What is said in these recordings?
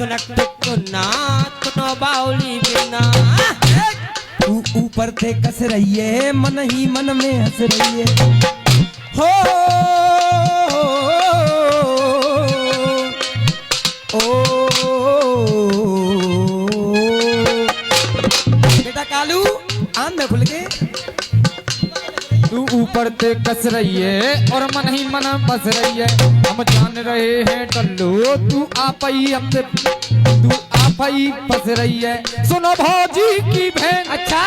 तुना तुनो बाउली बिना। तू ऊपर थे कस रही है, मन ही मन में हंस रही है। हो बेटा कालू आंध खुल के। तू ऊपर ते कस रही है और मन ही मन बस रही है। हम जान रहे हैं टल्लू तू आप ही हमसे, तू आप ही फंस रही है। सुनो भौजी की बहन। अच्छा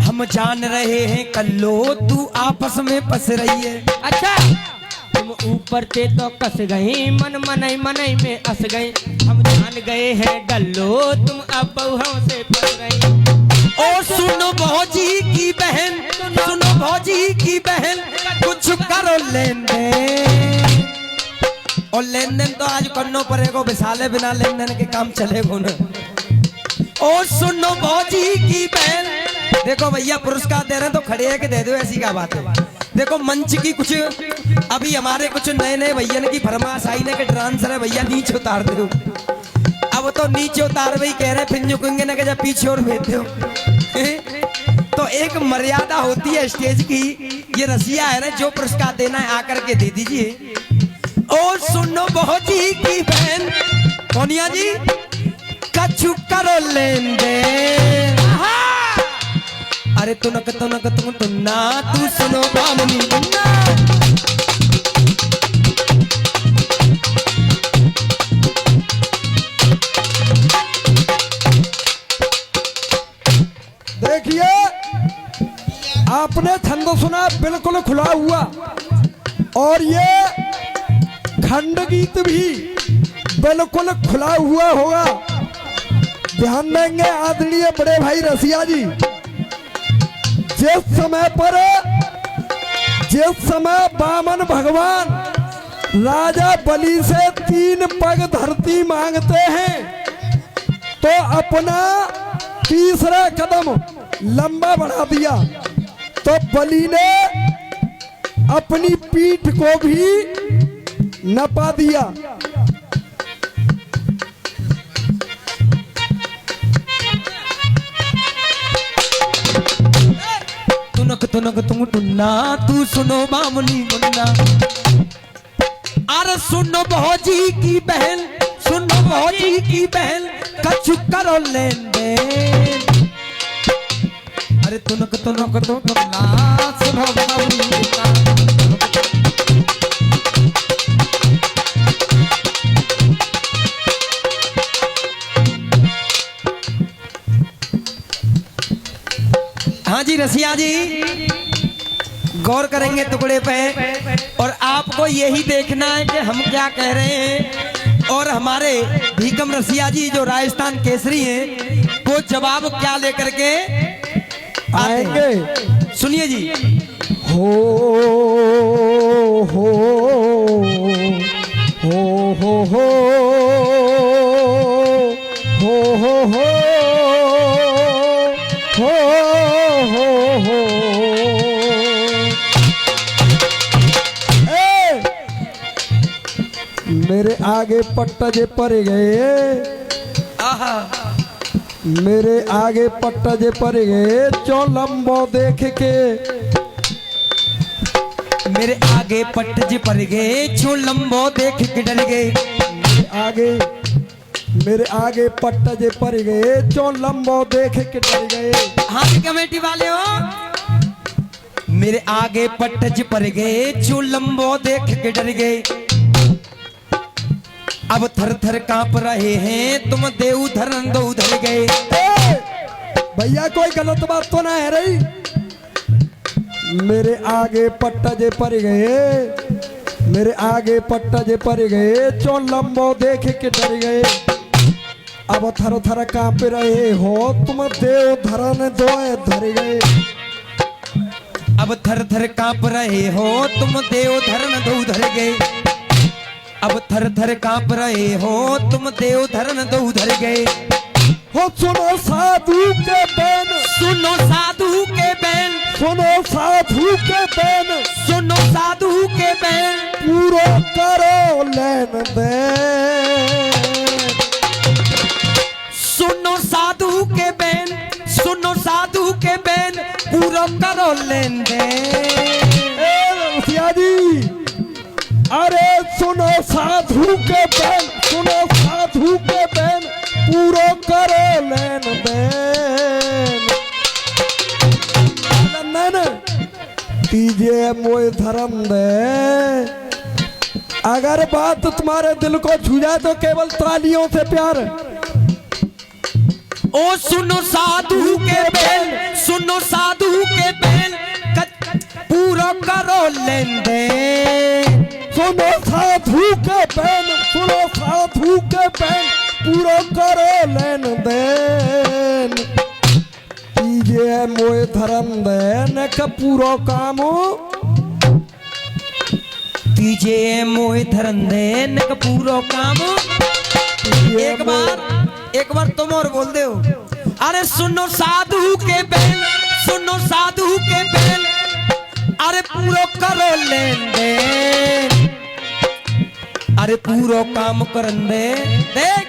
हम जान रहे हैं कल्लो तू आपस में फंस रही है। अच्छा तुम ऊपर थे तो कस गई, मन मनई में हंस गई। हम जान गए हैं डल्लो तुम अब बहुओं से फंस गई। ओ सुनो भौजी की बहन, सुनो भौजी की बहन, कुछ करो लेन देन। और लेन देन तो आज करना पड़ेगा, बिसाले बिना लेन देन के काम चलेगा ना। ओ सुनो भौजी की बहन, देखो भैया पुरस्कार दे रहे हैं तो खड़े है कि दे दो, ऐसी क्या बात है। देखो मंच की कुछ अभी हमारे कुछ नए नए भैया की फरमाइश आई ना कि डांसर है भैया नीचे उतार दो। अब तो नीचे उतार वही कह रहे फिर झुकेंगे ना कि जब पीछे और भेज दो। तो एक मर्यादा होती है स्टेज की। ये रसिया है ना, जो पुरस्कार देना है आकर के दे दीजिए। ओ सुनो भौजी की बहन सोनिया जी, कछु करो लेन देन। अरे तुनक तुनक तुम तुन्ना, तू सुनो बामनी तुन्ना। देखिए आपने छंद सुना बिल्कुल खुला हुआ, और ये खंड गीत भी बिल्कुल खुला हुआ होगा। ध्यान देंगे आदरणीय बड़े भाई रसिया जी, जिस समय वामन भगवान राजा बलि से 3 पग धरती मांगते हैं, तो अपना तीसरा कदम लंबा बढ़ा दिया, तो बलि ने अपनी पीठ को भी नपा दिया। तुनक तुनक तुम टुन्ना, तू सुनो बामनी मुन्ना। अरे सुनो भौजी की बहन, सुनो भौजी की बहन, कछु करो लेन देन। अरे तुनक तुनक तुम टुन्ना, सुनो बामनी मुन्ना। हाँ जी रसिया जी, गौर करेंगे टुकड़े पे, और आपको यही देखना है कि हम क्या कह रहे हैं, और हमारे भीकम रसिया जी जो राजस्थान केसरी हैं वो जवाब क्या लेकर के आएंगे। सुनिए जी। हो हो हो हो हो हो हो हो हो मेरे आगे पट्टा जे पर गए, मेरे आगे पट्टा जे पर गए, चो लंबो देख के। मेरे आगे पट्ट जे पर गए, चो लंबो देख के डर गए। मेरे आगे पट्टा जे पर गए, चो लंबो देख के डर गए। हाँ जी कमेटी वाले हो। मेरे आगे पट्ट जे पर गए, चो लंबो देख के डर गए। अब थर थर कांप रहे हैं तुम देव धरन दो उधर गए। भैया कोई गलत बात तो ना है रही। मेरे आगे पट्टा जे पर गए, मेरे आगे पट्टा जे पर गए, चो लंबो देख के डर गए। अब थर थर कांप रहे हो तुम देव धरन दो धर गए। अब थर थर कांप रहे हो तुम देव धरन दो उधर गए। अब थर थर कांप रहे हो तुम देव धरन दो उधर गए। हो सुनो साधु के बैन, सुनो साधु के बैन, सुनो साधु के बैन, सुनो साधु के बैन, पूरा करो लेन देन। करो लेन देन। ए रसिया जी, अरे सुनो साधु के बहन, सुनो साधु के बहन, पूरो करो लेन देन। न तीजे मोए धर्म दे। अगर बात तुम्हारे दिल को छू जाए तो केवल तालियों से प्यार। ओ सुनो साधु के बेल, सुनो साधु के बेल, पूरा करो लेन देन। सुनो साधु के बहन, सुनो साधु के बहन, पूरो करो लेन देन। तीजे मोए धर्म देन का पूरो काम, तीजे मोए धर्म देन का पूरो काम। एक बार तुम और बोल दे हो। अरे सुनो साधु के बेल, सुनो साधु के बेल, अरे पूरो करो लेन देन, अरे पूरो काम करन दे। देख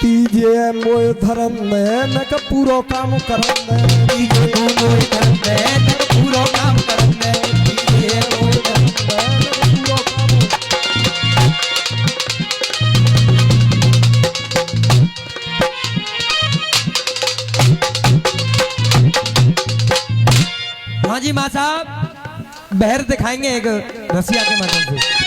तीजे मोए धर्म देन का पूरो काम करन दे। तीजे मोए धर्म देन का पूरो काम करन दे। तीजे मोए धर्म देन का पूरो काम। हाँ जी माँ साहब, बहर दिखाएंगे एक रसिया के माध्यम से।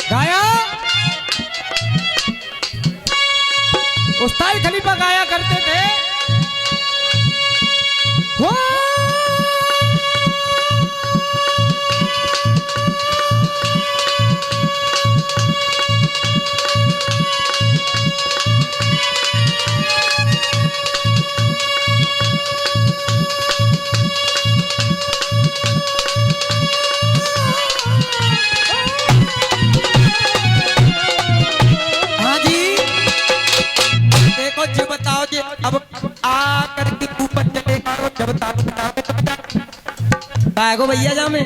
गाया उस्ताद खलीफा गाया करते थे। हो हाँ जी, देखो जी बताओ जी, अब आ करके ऊपर चलेगा जब बताओ भैया जा में।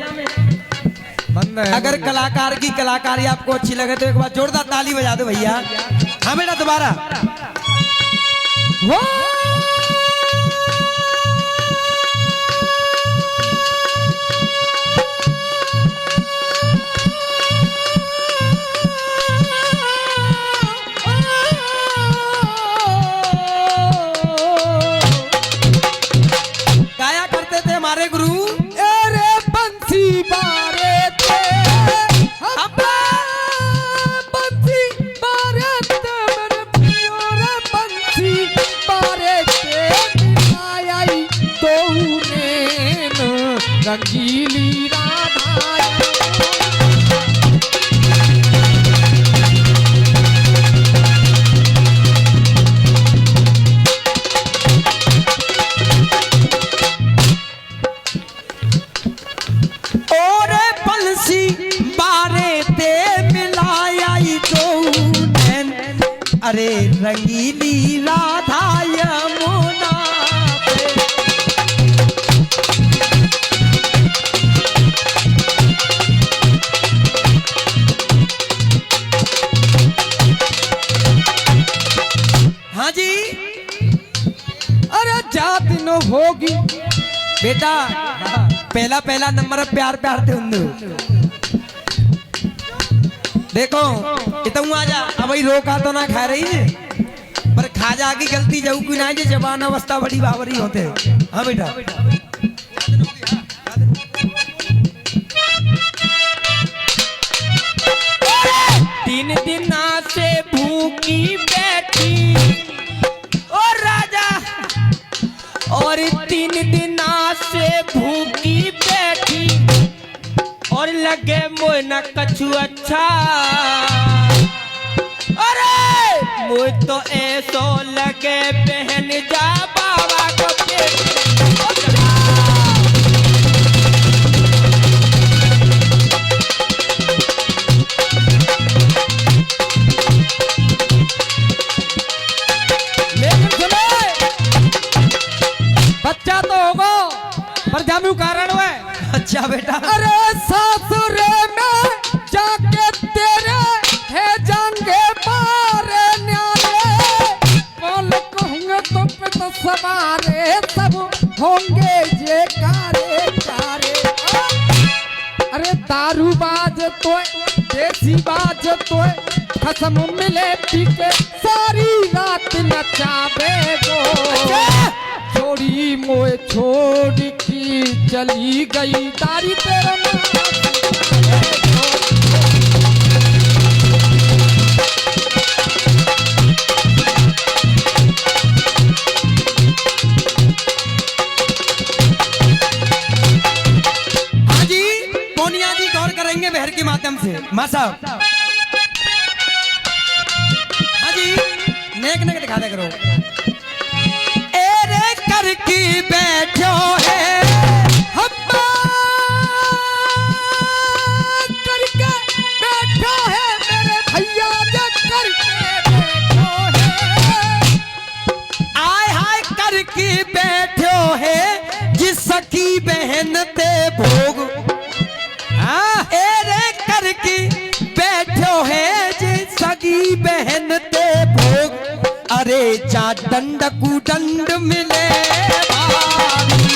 बंद है। अगर कलाकार की कलाकारी आपको अच्छी लगे तो एक बार जोरदार ताली बजा दो भैया। हाँ बेटा दोबारा। हो गाया करते थे हमारे गुरु। अरे बंसी बारे थे, अब्बा! बंसी बारे थे मेरे प्रियो रे, बंसी बारे थे। आई तो रंगीली राधा। ओरे बंसी बारे ते मिलाया तो नैन, अरे रंगीली राधा यमुना पे। हाँ जी, अरे जात न होगी बेटा पहला पहला नंबर प्यार प्यार थे उन देखो इतना आ जा। अब भाई रोका तो ना खा रही है, पर खा जा की गलती जाऊ की ना, जबान अवस्था बड़ी बावरी होते। हाँ बेटा तीन दिन से भूखी बैठी और राजा, और तीन दिन से भूखी बैठी और लगे मोय न कछु अच्छा। अरे मोय तो ऐसो लगे पहन जा बाबा को पेट। मर जामू कारण है। अच्छा बेटा। अरे सासुरे में जाके तेरे है जाएंगे मारे न्यारे, कौन कहूँगे तो पे तो सवारे सब होंगे ये कारे कारे। अरे दारू बाज तो देसी बाज तो कसम मिले पी के सारी रात नचावे गो। छोड़ी मोए छोड़ की चली गई तारी तेरा हाँ जी, मोनिया जी गौर करेंगे बहर के माध्यम से। माँ साहब, हाँ जी, नेक नेक दिखा दे करो। एरे करके बैठो है हम्मा करके बैठो है मेरे भैया जो करके बैठो है। आय हाय करके बैठो है जिस सखी बहन ते भोग। एरे करके बैठो है जिस सखी बहन ते भोग। अरे जा दंड कु दंड मिले भारी।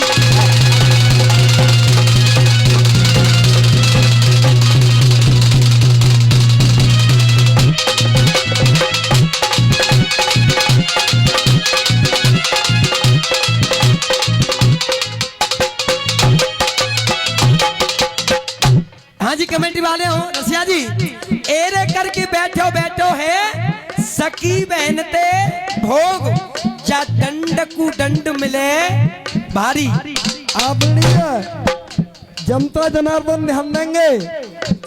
हाँ जी, कमेटी वाले हो रसिया जी, एरे करके बैठो बैठो है सखी बहन ते भोग। जा दंड कु दंड मिले भारी। आदरणीय जनता जनार्दन ध्यान देंगे,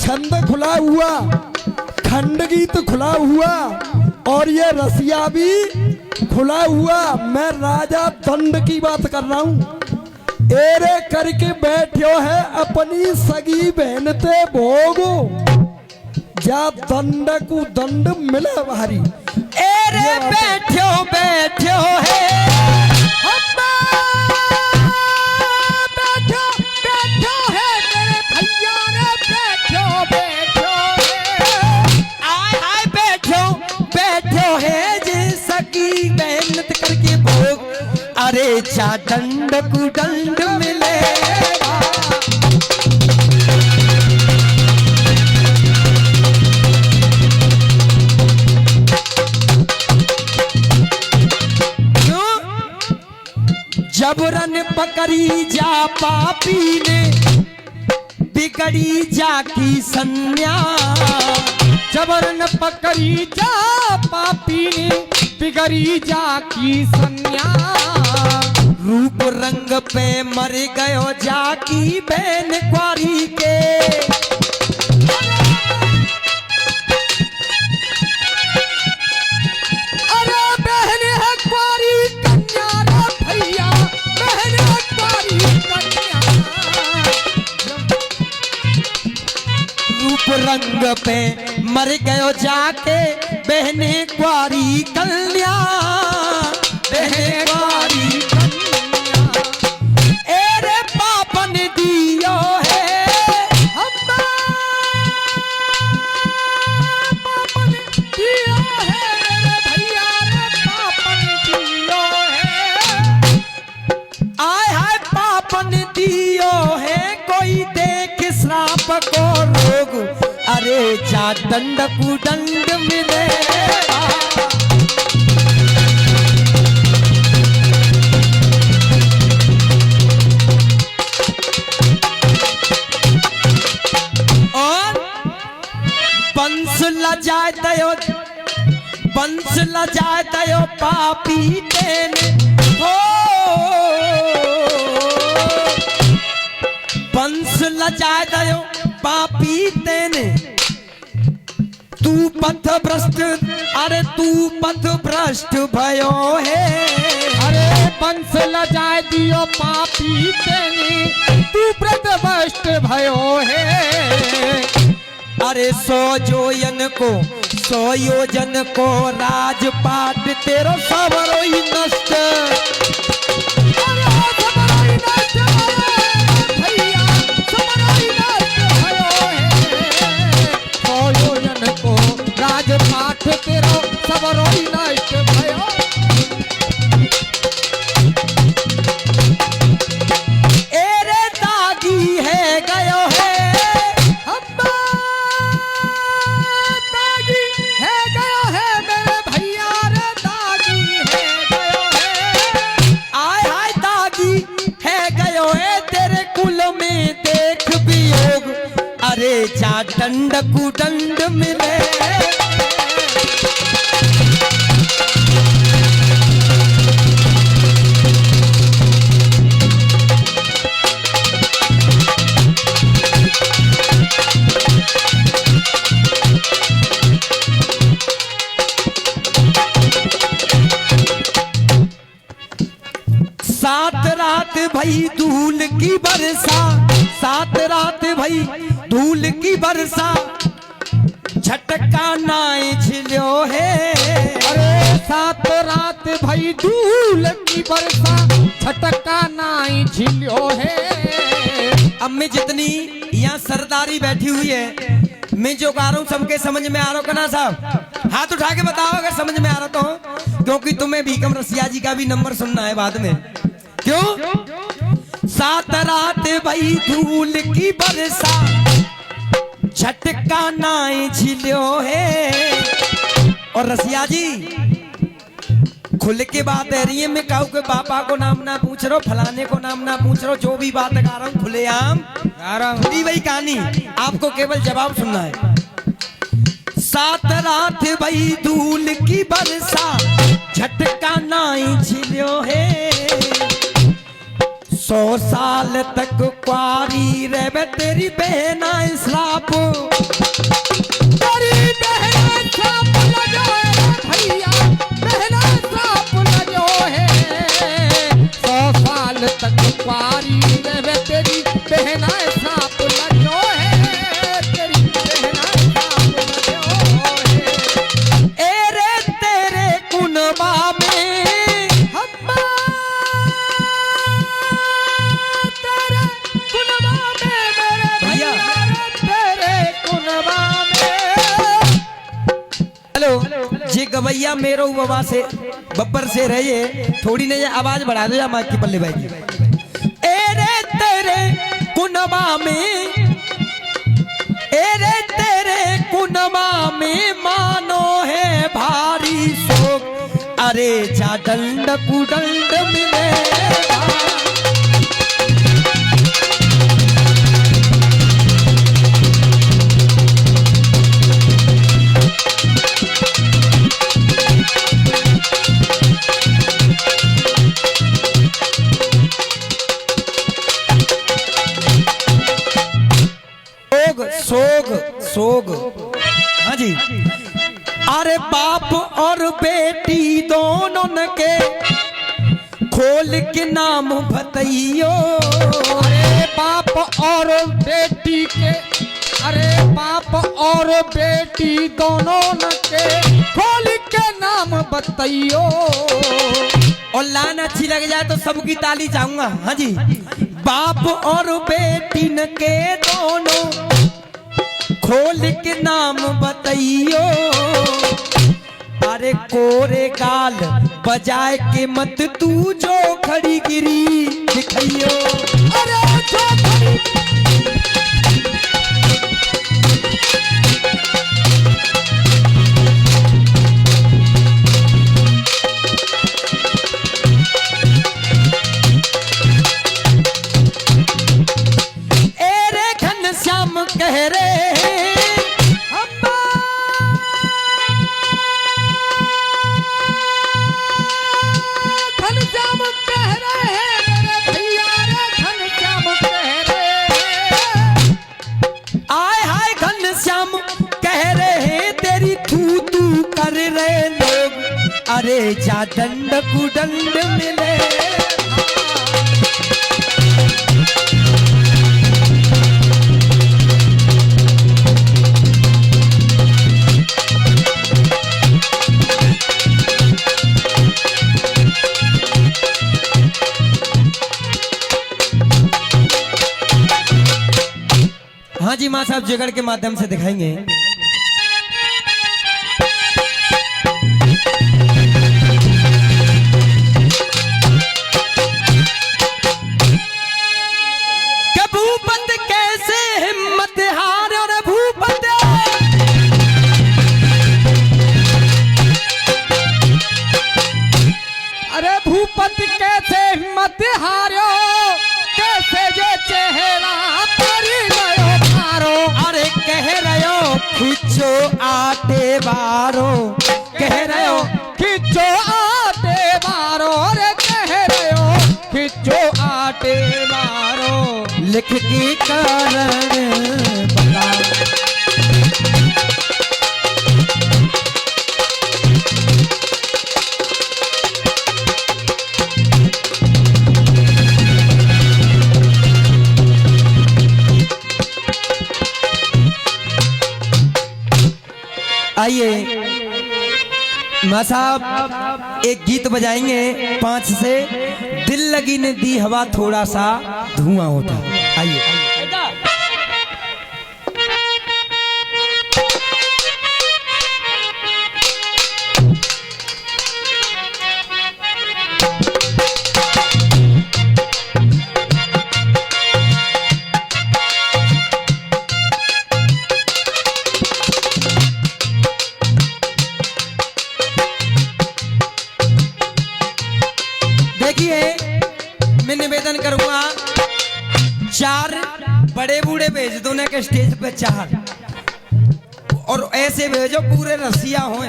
छंद खुला हुआ, खंड गीत खुला हुआ और ये रसिया भी खुला हुआ। मैं राजा दंड की बात कर रहा हूँ। एरे करके बैठो है अपनी सगी बहन ते भोगो, जा दंड को दंड मिले भारी। एरे बैठो बैठो है हम्मा बैठो बैठो है मेरे भैया रे बैठो बैठो है। आय हाय बैठो बैठो है जिस सगी मेहनत करके भोग। अरे जा दंड कु दंड मिले। जबरन पकड़ी जा पापी ने बिगड़ी जा की संज्ञा। जबरन पकड़ी जा पापी ने बिगड़ी जा की संज्ञा। रूप रंग पे मर गयो जाकी बहन क्वारी के। अरे बहन है क्वारी कन्या रे भैया, बहन है क्वारी कन्या। रूप रंग पे मर गयो जाके बहने क्वारी कन्या। बहने क्वारी कन्या। एरे पापन दियो है हम्मा पापन दियो है मेरे भैया रे पापन दियो है। आय हाय पापन दियो है कोई देख श्राप को रोग। अरे जा दंड कु दंड मिले। और बंस लजाए दयो, बंस लजाए दयो पापी तेने हो। बंस लजाए दयो पापी तेने। तू पथ भ्रष्ट, अरे तू पथ भ्रष्ट भयो है। अरे बंस लजाए दियो पापी तेने, तू प्रदवष्ट भयो है। अरे 100 जोयन को 100 योजन को राजपाट तेरो सबरो ही नष्ट। अरे सबरो ही नष्ट। जा दंड कुदंड मिले। सात रात भई धूल की बरसा, सात रात भई धूल की बरसा, झटका नाई छिलो है। अरे सात रात भई धूल की बरसा, झटका नाई झिल्यो है। अब मैं जितनी यहाँ सरदारी बैठी हुई है, मैं जो गा रहा हूँ सबके समझ में आ रहा हो ना साहब? हाथ उठा के बताओ अगर समझ में आ रहा तो, क्योंकि तुम्हें भीकम रसिया जी का भी नंबर सुनना है बाद में। क्यों? सात रात भई धूल की बरसा, झटका नाई झिल्यो है। और रसिया जी खुल के बात है रही है, मैं कहूँ के पापा को नाम ना पूछ रहा, फलाने को नाम ना पूछ रहा, जो भी बात गा रहा हूँ खुलेआम गा रहा हूँ, वही कहानी आपको केवल जवाब सुनना है। सात रात भई धूल की बरसा, झटका नाई झिल्यो है। 100 साल तक कुआरी रहे तेरी बहना श्राप, तेरी बहना श्राप लगो है भैया, बहना श्राप लगो है। 100 साल तक कुआरी रहे तेरी बहना श्राप लगो है, तेरी बहना श्राप लगो है। एरे तेरे कुनबा में हम्मा तेरे कुनबा में मेरे भैया। भैया, तेरे कुनबा में। हेलो जी गवैया मेरो बाबा से बब्बर से रहिए, थोड़ी ने आवाज बढ़ा दो या माइक की पल्ले भाई की। एरे तेरे कुनबा में, एरे तेरे कुनबा में मानो है भारी शोक, अरे जा दंड कुदंड मिलेगा। सोग सोग हाँ जी। अरे बाप और बेटी दोनों के खोल के नाम बताइयो। अरे बाप और बेटी के, अरे बाप और बेटी दोनों न के खोल के नाम बताइयो। और लान अच्छी लग जाए तो सबकी ताली चाहूंगा। हाँ जी। बाप और बेटी न के दोनों खोल के नाम बताइयो। अरे कोरे गाल बजाए के मत तू जो खड़ी गिरी दिखाइयो। अरे जो खड़ी एरे घनश्याम कह रहे घनश्याम कह रहे हैं मेरे भैया, रे घनश्याम कह रहे हैं। आय हाय घनश्याम कह रहे तेरी तू तू कर रहे लोग। अरे जा दंड कुदंड मिले। हाँ जी माँ साहब जगड़ के माध्यम से दिखाएंगे। कि भूपत कैसे हिम्मत हार और भूपत अरे भूपत कैसे हिम्मत हारो, कैसे जो चेहरा परी गयो मारो। अरे कह बारो कह रहे हो खिंचो आटे मारो रे कह रहे हो खिंचो आटे मारो लिख के कारण बता। आइए मां साहब एक गीत बजाएंगे 5 से। दिल लगी ने दी हवा थोड़ा सा धुआं होता। आइए देखिए मैं निवेदन करूंगा 4 बड़े बूढ़े भेज दो ना के स्टेज पे 4 और ऐसे भेजो पूरे रसिया होए।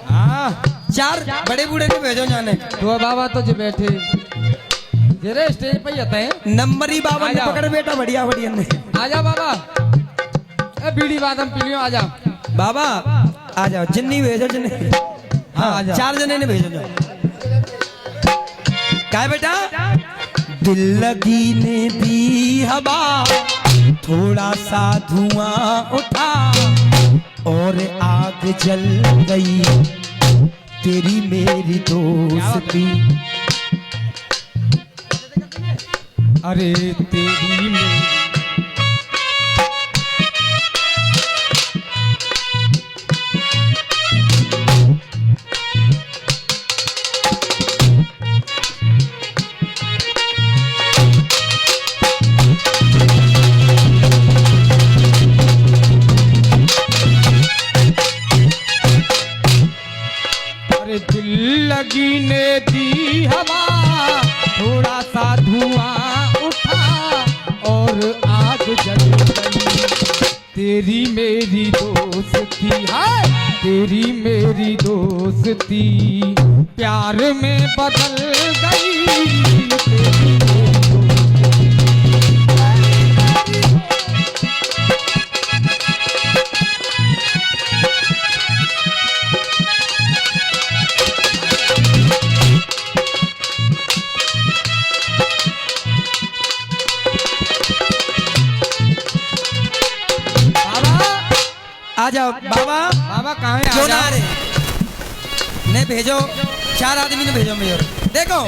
हाँ 4 बड़े बूढ़े ने भेजो जाने। तो बाबा तो जो बैठे जरे स्टेज पे जाते हैं नंबर ही बाबा ने आजा। पकड़ बेटा बढ़िया बढ़िया ने। आजा बाबा ए बीड़ी बादम पी लियो आजा बाबा आ जाओ जिन्नी भेजो जिन्नी। हाँ आजा। 4 जने ने भेजो जाओ। क्या है बेटा? दिल लगी ने दी हवा थोड़ा सा धुआं उठा और आग जल गई तेरी मेरी दोस्ती। अरे तेरी में अरे दिल लगी ने दी हवा थोड़ा सा धुआं उठा और आग जल गई तेरी मेरी दोस्ती है तेरी मेरी दोस्ती प्यार में बदल गई तेरी मेरी आ जाओ बाबा। बाबा कहाँ है क्यों ना आजा आ रहे ने भेजो 4 आदमी ने भेजो मेरे। देखो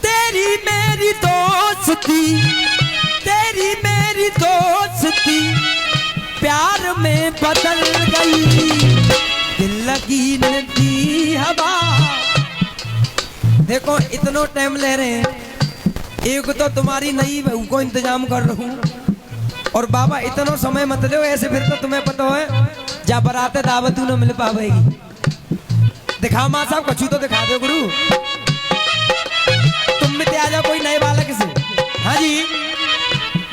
तेरी मेरी दोस्ती तेरी मेरी दोस्ती प्यार में बदल गई दिल लगी ने दी हवा। देखो इतना टाइम ले रहे हैं। एक तो तुम्हारी नई बहू को इंतजाम कर रहा हूँ और बाबा इतना समय मत लो ऐसे फिर तो तुम्हें पता है जा बराते दावत न मिल पावेगी। दिखाओ माँ साहब कछु तो दिखा दो गुरु। तुम में आ जाओ कोई नए बालक से। हाँ जी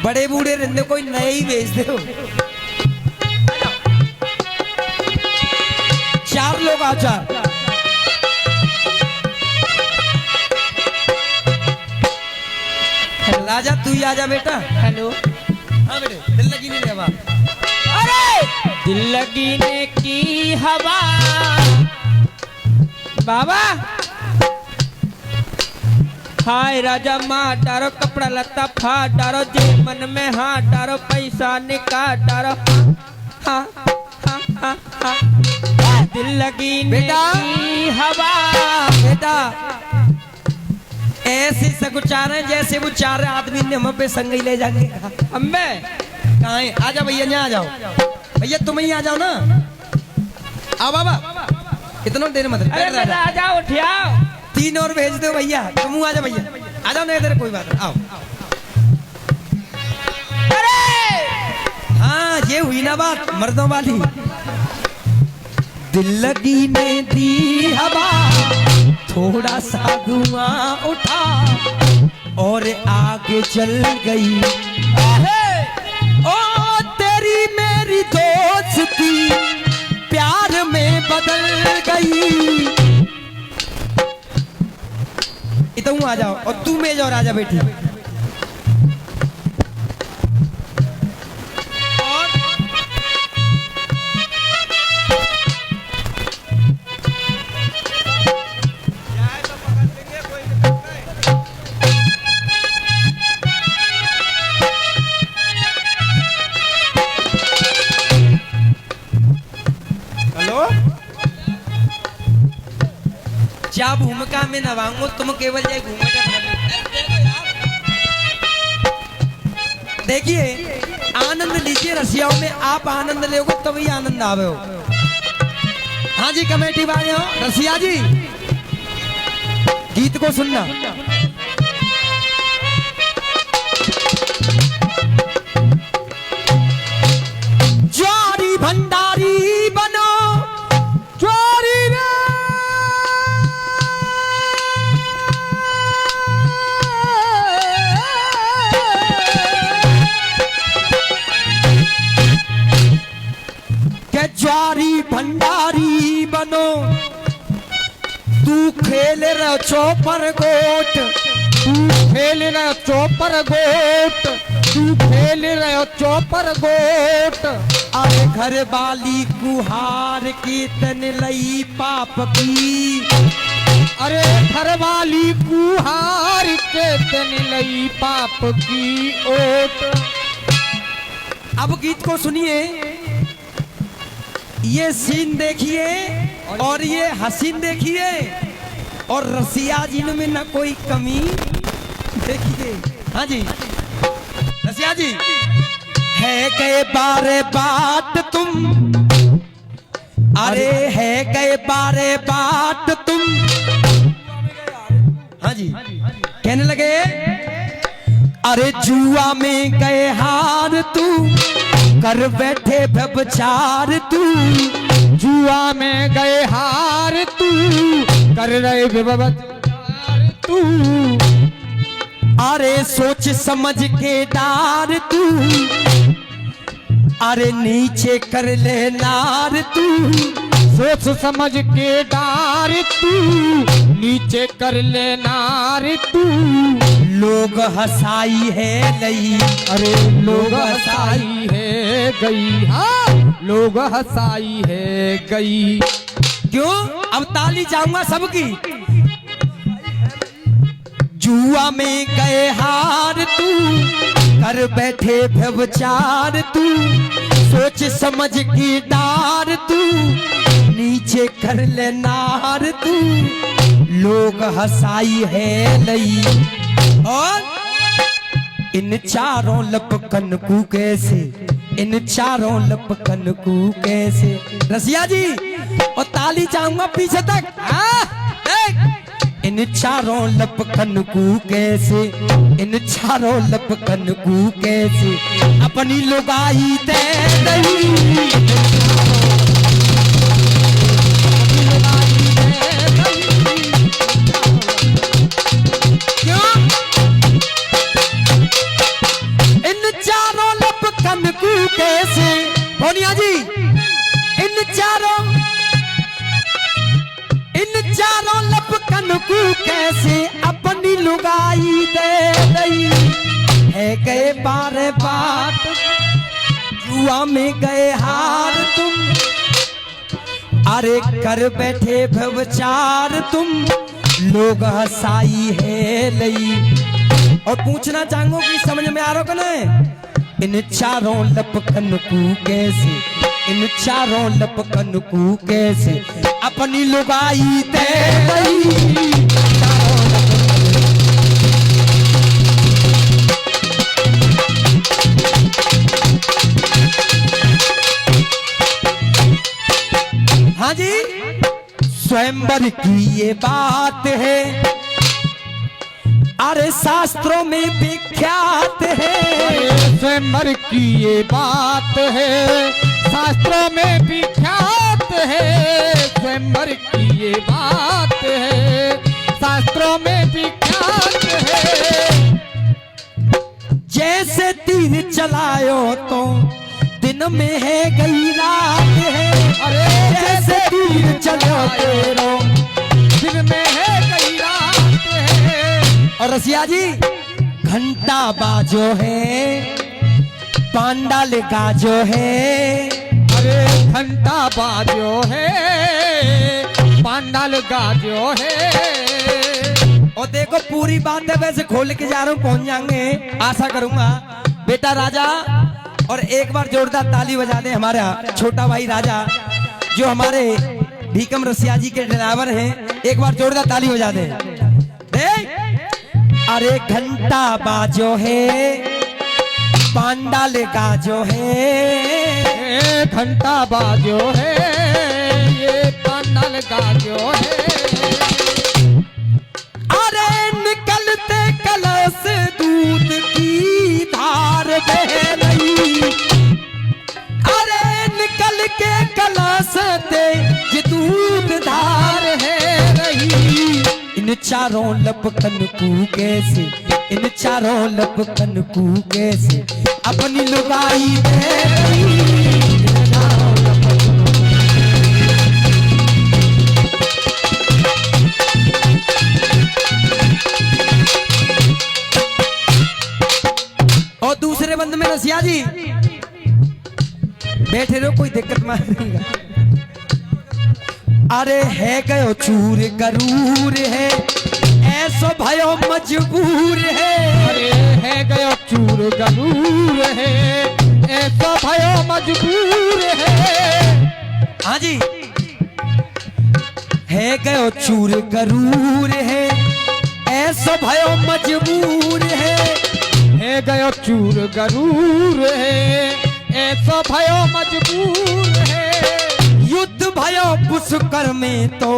बड़े बूढ़े रहने कोई नए ही भेज दो। 4 लोग आओ 4। राजा तू ही आजा बेटा। हेलो हाँ बेटे दिल लगी नहीं हवा। अरे दिल लगी ने की हवा बाबा। हाय राजा माँ डारो कपड़ा लत्ता फाड़ डारो जे मन में हाथ डारो पैसा निकाल डारो। हाँ हाँ हाँ हाँ दिल लगी ने बेटा। की हवा। बेटा ऐसे सगुचार हैं जैसे वो 4 आदमी ने हम पे संग ही ले जाएंगे। अम्बे कहाँ है? आ जाओ भैया यहाँ आ जाओ। भैया तुम ही आ जाओ ना। आओ बाबा इतना देर मत। अरे बेटा आ जाओ उठियाओ। 3 और भेज दो भैया। तुम आ जाओ भैया आ जाओ। नहीं इधर कोई बात नहीं आओ। अरे हाँ ये हुई ना बात मर्दों वाली। दिल लगी ने दी हवा थोड़ा सा धुआं उठा और आग जल गई। ओ तेरी मेरी दोस्ती प्यार में बदल गई। इतना आ जाओ और तू मेज और आजा बेटी। क्या भूमिका में नवाऊंगा तुम केवल ये घूंघट देखिए आनंद लीजिए रसियाओं में आप आनंद लोगे तभी आनंद आवे हो। हाँ जी कमेटी वाले हो रसिया जी गीत को सुनना। ज्वारी भंडारी बनो ज्वारी रे ज्वारी भंडारी बनो तू खेल रहा चौपर गोट तू खेल रहा चौपर गोट तू खेल रहा चौपर गोट। अरे घर वाली कुहार की तन लई पाप की। अरे घर वाली कुहार के तन लई पाप की ओट। अब गीत को सुनिए ये सीन देखिए और ये हसीन देखिए और रसिया जी में ना कोई कमी देखिए। हाँ जी रसिया जी है गए बारे बाट तुम। अरे है गए बारे बाट तुम। हाँ जी कहने लगे अरे जुआ में गए हार तू कर बैठे व्यभिचार तू। जुआ में गए हार तू कर रहे व्यभिचार तू। अरे सोच समझ के डार तू। अरे नीचे कर ले नार तू। सोच समझ के डार तू नीचे कर ले नार तू। लोग हंसाई है लई। अरे लोग हंसाई है गई। हाँ लोग हंसाई है गई। क्यों अब ताली जाऊंगा सबकी। जुआ में गए हार तू कर बैठे व्यभिचार तू। सोच समझ की डार तू नीचे कर ले नार तू। लोग हंसाई है लई और इन चारों लपकन को कैसे। इन चारों लपकन को कैसे। रसिया जी और ताली चाहूंगा पीछे तक। इन चारों लपकन को कैसे। इन चारों लपकन को कैसे अपनी लुगाई दे दई। कैसे भोनिया जी इन चारों लपकन को कैसे अपनी लुगाई दे दई। है गए बारे बाट जुआ में गए हार तुम। अरे कर बैठे व्यभिचार तुम। लोग हंसाई है लई। और पूछना चाहूंगा कि समझ में आ रहा हो ना। इन चारों लपकन को कैसे। इन चारों लपकन को कैसे अपनी लुगाई दे दई। हाँ जी स्वयंवर की ये बात है। अरे शास्त्रों में विख्यात है। स्वयंवर की ये बात है शास्त्रों में विख्यात है। स्वयंवर की ये बात है शास्त्रों में विख्यात है। जैसे तीर चलायो तो दिन में है गई रात है। अरे चलो तेरो। दिन में है कई रात है। और रसिया जी घंटा बाजो है, पांडाल गाजो है। अरे घंटा बाजो है, पांडाल गाजो है। और देखो पूरी बात है, वैसे खोल के जा रहा हूँ, पहुंच जाएंगे आशा करूंगा। बेटा राजा, और एक बार जोरदार ताली बजा दे हमारा छोटा भाई राजा, जो हमारे भीकम रसिया जी के ड्राइवर हैं। एक बार जोरदार ताली बजा दे। अरे घंटा बाजो है, पांडाल गाजो है। घंटा बाजो है, ये पांडाल गाजो है। अरे निकलते कलश दूध की धार बह रही। अरे निकल के कलश दे ये दूध धार है रही। इन चारों लपकन को कैसे, इन चारों लपकन को कैसे अपनी लुगाई दे रही। इन चारों लपकन और दूसरे बंद में रसिया जी बैठे रहो, कोई दिक्कत नहीं। अरे है गयो चूर करूर है, ऐसो भयो मजबूर है। अरे है गयो चूर गरूर है, ऐसो भयो मजबूर है। हाँ जी, है गयो चूर करूर है, ऐसो भयो मजबूर है। है गयो चूर गरूर है, ऐसो भयो मजबूर है। युद्ध भयो पुष्कर में तो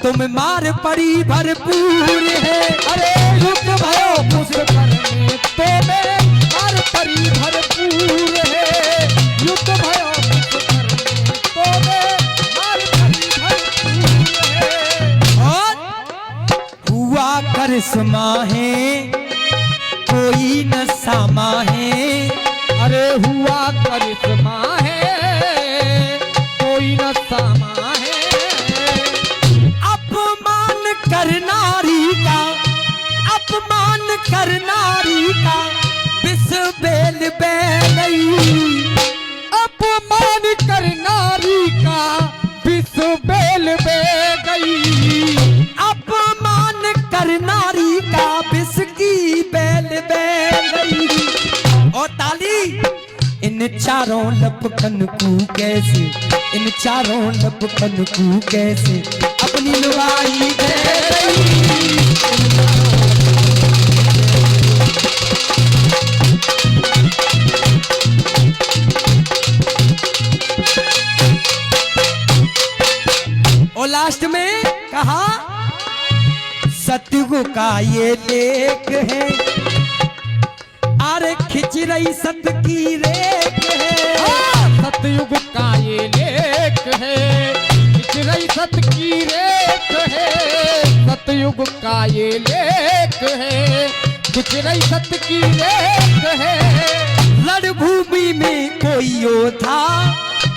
तुम मार पड़ी भरपूर है। अरे युद्ध भयो पुष्कर में तो मैं मार पड़ी भरपूर है। युद्ध भयो पुष्कर में तो मैं मार पड़ी भरपूर है। और हुआ करिश्मा है, कोई न सामा है। अरे हुआ करिश्मा है, कोई न सामा है। अपमान कर नारी का, अपमान कर नारी का विष बेल बेलई। अपमान कर नारी का विष बेल बे गई। अपमान कर नारी का विष की बेल बेलई। और ताली इन चारों लपकन को कैसे, इन चारों लपकन को कैसे अपनी लुगाई दे रही। और लास्ट में कहा सतयुग का ये लेख है, अरे खिंच रही सत की रेख है। सतयुग का ये लेख है, पिछड़ी सत की रेख है। सतयुग का ये लेख है, पिछड़ी सत की रेख है। रणभूमि में कोई योद्धा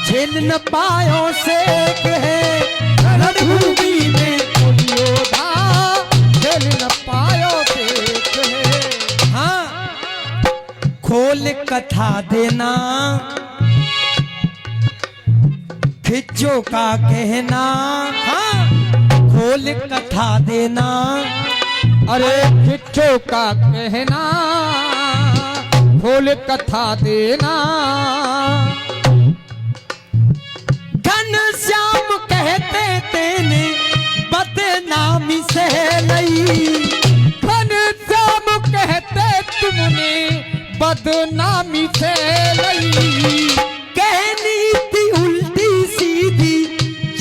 झेल न पायो सेक है। रणभूमि में कोई योद्धा झेल न पायो सेक है। हाँ खोल कथा देना, खिच्चो का कहना। हाँ खोल कथा देना, अरे खिच्चो का कहना, खोल कथा देना। घनश्याम कहते तेने बदनामी से नहीं। घनश्याम कहते तुमने बदनामी से लई। कहनी थी उल्टी सीधी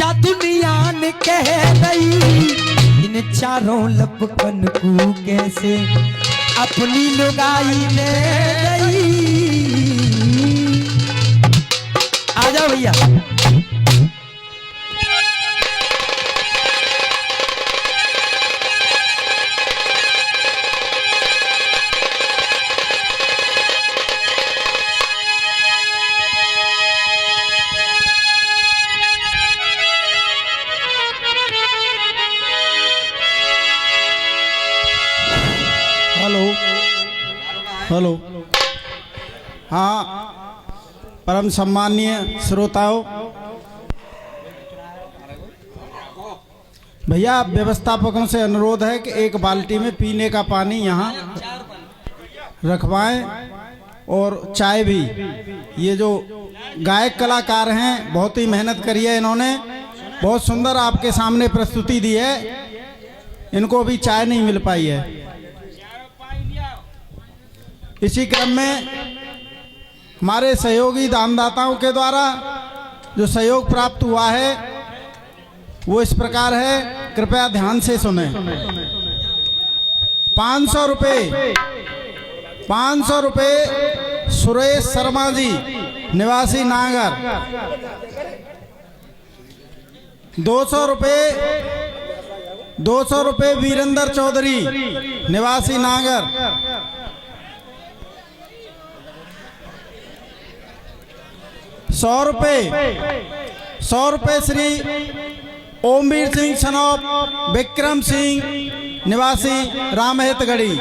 या दुनिया ने कह रही। इन चारों लपकन को कैसे अपनी लुगाई ले गई। आ जाओ भैया। हेलो। हाँ, परम सम्माननीय श्रोताओं, भैया व्यवस्थापकों से अनुरोध है कि एक बाल्टी में पीने का पानी यहाँ रखवाएं और चाय भी। ये जो गायक कलाकार हैं बहुत ही मेहनत करी है, इन्होंने बहुत सुंदर आपके सामने प्रस्तुति दी है, इनको भी चाय नहीं मिल पाई है। इसी क्रम में हमारे सहयोगी दानदाताओं के द्वारा जो सहयोग प्राप्त हुआ है वो इस प्रकार है, कृपया ध्यान से सुने। 500 रुपये 500 रुपये सुरेश शर्मा जी निवासी नागर। 200 रुपये वीरेंद्र चौधरी निवासी नागर। 100 रुपये श्री ओमवीर सिंह सनोप विक्रम सिंह निवासी रामहितगढ़ी।